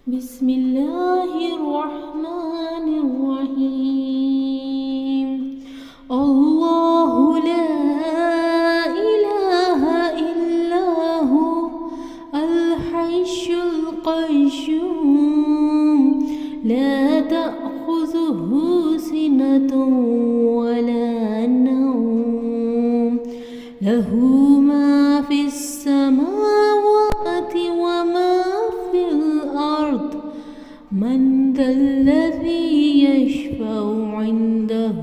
بسم الله الرحمن الرحيم. الله لا إله إلا هو الحي القيوم لا تأخذه سنة ولا نوم له ما في السماوات وما في الأرض من ذا الذي يشفع عنده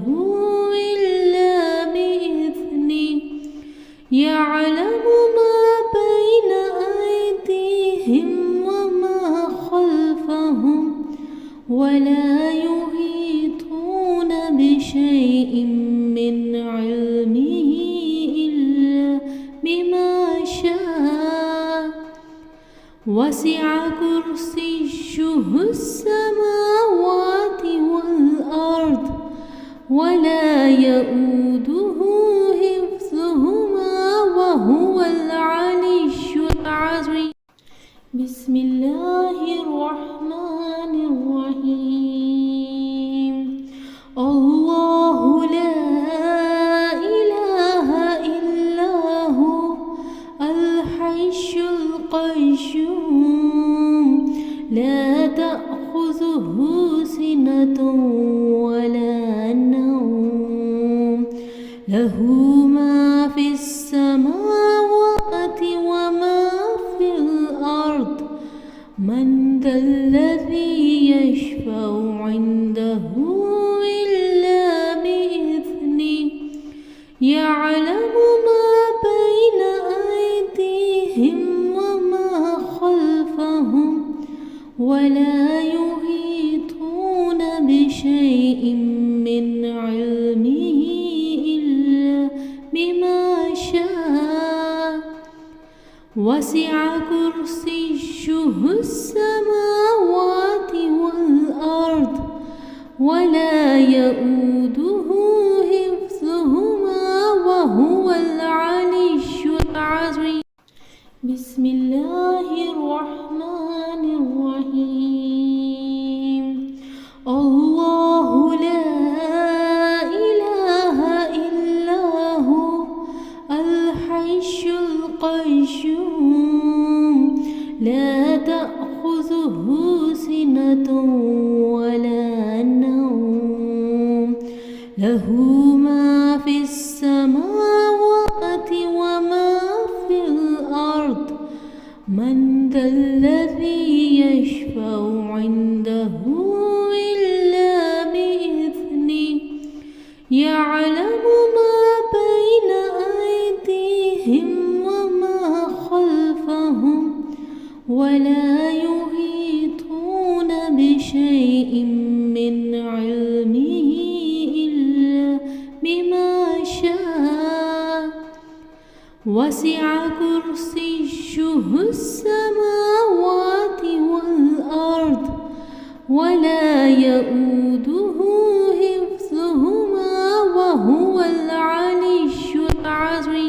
إلا بإذنه يعلم ما بين أيديهم وما خلفهم ولا يحيطون بشيء من علمه إلا بما شاء وسع كرسيه السماوات والأرض ولا يؤوده حفظهما وهو العلي العظيم. بسم الله الرحمن الرحيم. الله لا إله إلا هو الحي القيوم لا تأخذه سنة ولا نوم له ما في السماوات وما في الأرض من ذا الذي يشفع عنده إلا بإذنه يعلم ما بين أيديهم وما خلفهم ولا يحيطون بشيء من علمه إلا بما شاء وسع كرسيه السماوات والأرض ولا يؤوده حفظهما وهو العلي العظيم. بسم الله الرحمن الرحيم. الله لا إله إلا هو الحي القيوم لا تأخذه سنة ولا نوم له ما في السماوات وما في الأرض من ذا الذي يشفع عنده إلا بإذنه يعلم ما بين أيديهم وما خلفهم ولا يحيطون بشيء من علمه إلا بما شاء وسع كرسيه السماوات والأرض ولا يؤوده